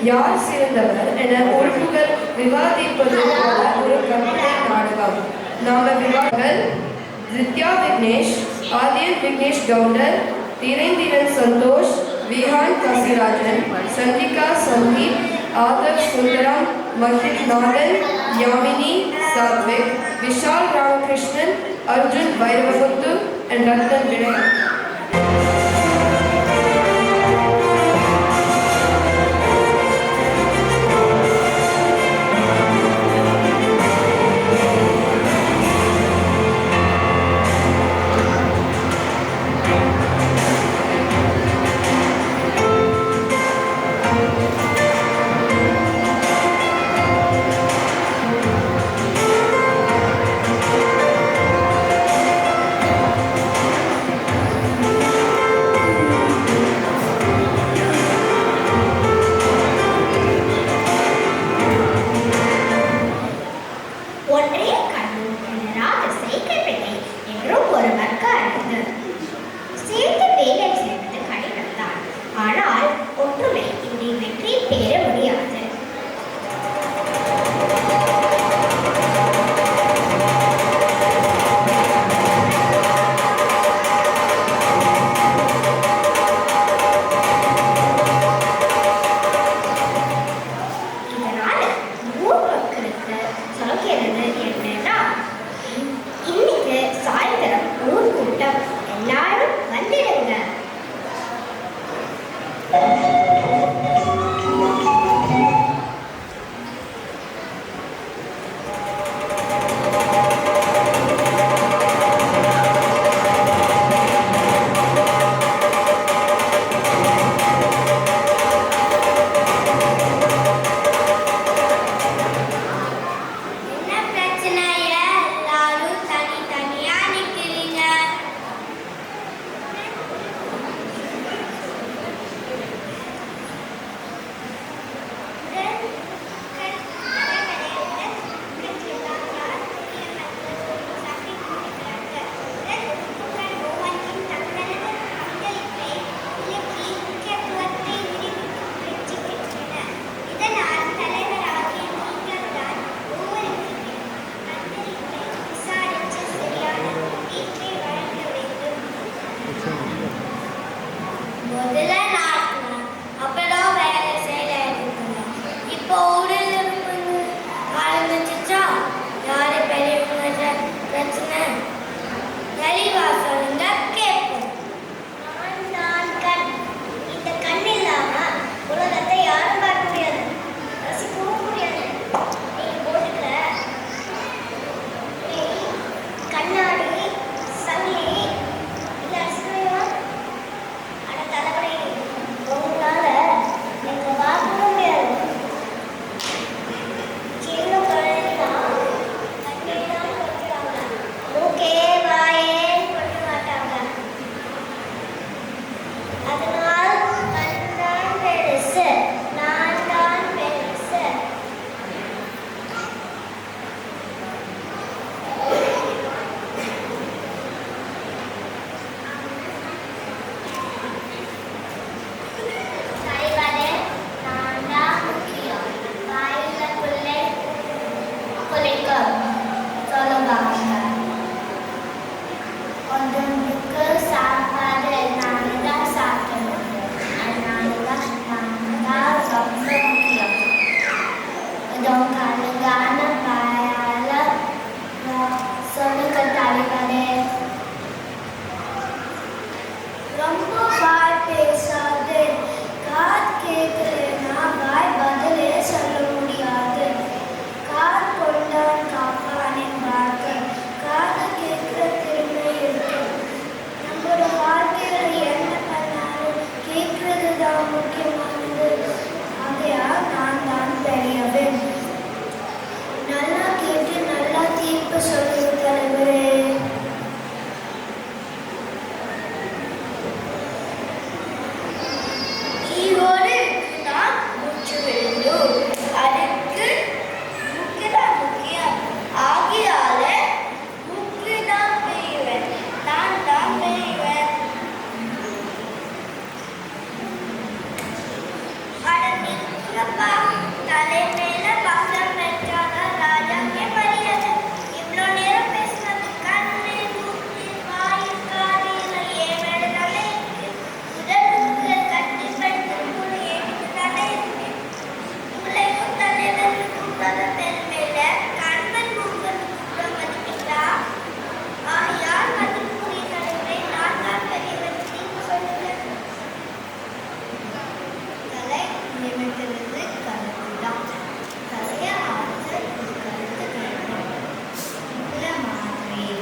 யார் சிறந்தவர் என உறுப்புகள் விவாதிப்பது போல ஒரு கற்பனை நாடகம். நாம விவாதங்கள் Vidya Vignesh, Adhiyan Vignesh Gowder, Dheerendran Santhosh, Vihaan Kasirajan, Chandika Sandeep, Adarsh Sundaram, Mahith Nathan, Yamini Sathvik, Vishal Ramakrishnan, Arjun Vairavamuthu and Ratan Vinay.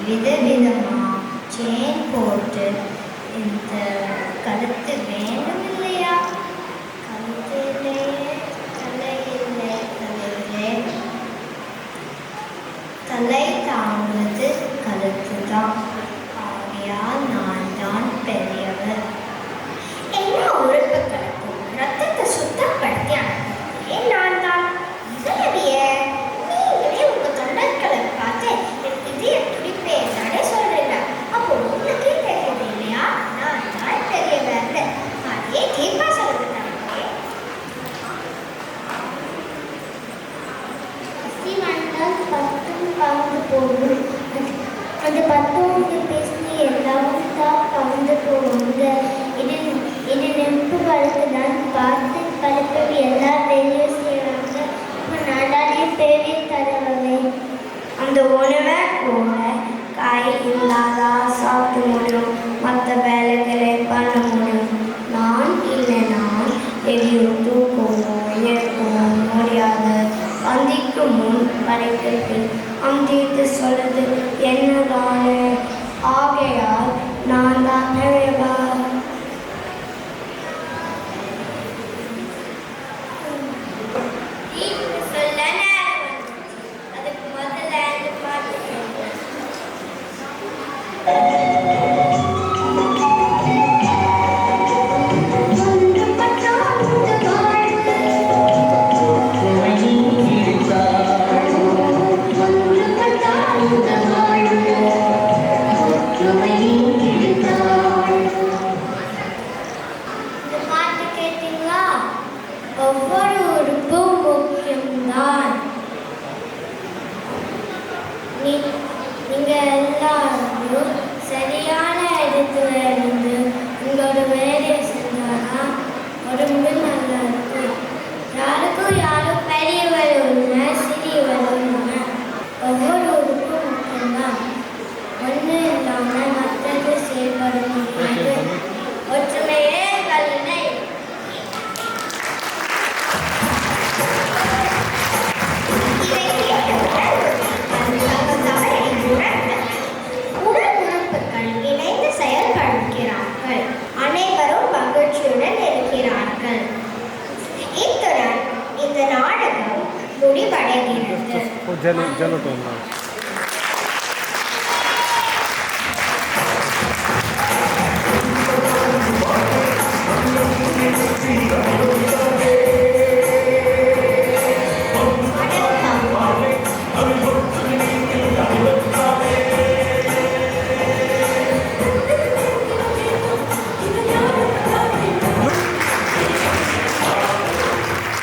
விதவிதமா செயின் போட்டு இந்த கழுத்து வேண்டும் இல்லையா? கழுத்திலே தலையிலே தலையிலே தலை தாங்கிறது கழுத்து தான். ஆகையால் நான் தான் பெரியவர். என்ன உறுப்பு கலக்கும் ரத்தத்தை சுத்தப்படுத்தி அனுப்புகிறே நான் தான். இல்லையே, நீங்களே உங்க தொண்டர்களை பார்த்து இதய துடிப்பே தானே சொல்றீங்க. அப்போ உங்களுக்கே தெரியுது இல்லையா நான் தான் பெரியவர்னு. அதே தீர்ப்பா சொல்றாங்க. பசி வந்தால் 10 பறந்து போகும். அந்த 10 பேசி எல்லாரும் தான் பறந்து போவாங்க. இது நெருப்பு வளர்த்து தான் பார்த்து பழுப்பு எல்லா வேலையும் செய்வாங்க. இப்போ நாடாலே பெரிய தரவை அந்த உணவை கூட காய் இல்லாதா சாப்பிட முடியும், மற்ற வேலைகளை பண்ண முடியும். நான் இல்லைனா எதையும் தூக்கவோ இழக்கவோ முடியாது. அந்திக்கு முன் படைப்பில் அந்தித்து சொல்லுது என்னதானே. ஆகையால் நான் தான் பெரியவர். ஒவ்வொரு உறுப்பும் முக்கியம்தான். நீங்கள் எல்லாரும் சரியான இடத்துல இருந்து உங்களோட வேலையை செஞ்சாதான் உடம்பு நல்லா இருக்கும். யாருக்கும் யாரும் பெரியவர் இல்லை சிறியவர் இல்லை. ஒவ்வொரு உறுப்பும் முக்கியம்தான். ஒன்று இல்லாமல் மற்றது செயல்பட முடியாது. ஒற்றுமையே கல்வினை. உடல் உறுப்புகள் இணைந்து செயல்படுகிறார்கள். அனைவரும் மகிழ்ச்சியுடன் இருக்கிறார்கள். இத்துடன் இந்த நாடகம் முடிவடைகிறது.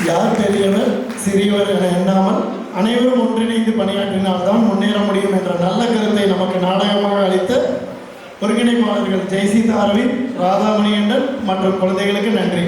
யார் பெரியவர் சிறியவர் என எண்ணாமல் அனைவரும் ஒன்றிணைந்து பணியாற்றினால்தான் முன்னேற முடியும் என்ற நல்ல கருத்தை நமக்கு நாடகமாக அளித்த ஒருங்கிணைப்பாளர்கள் ஜெய்சீதா அரவிந்த், ராதாமணிகண்டன் மற்றும் குழந்தைகளுக்கு நன்றி.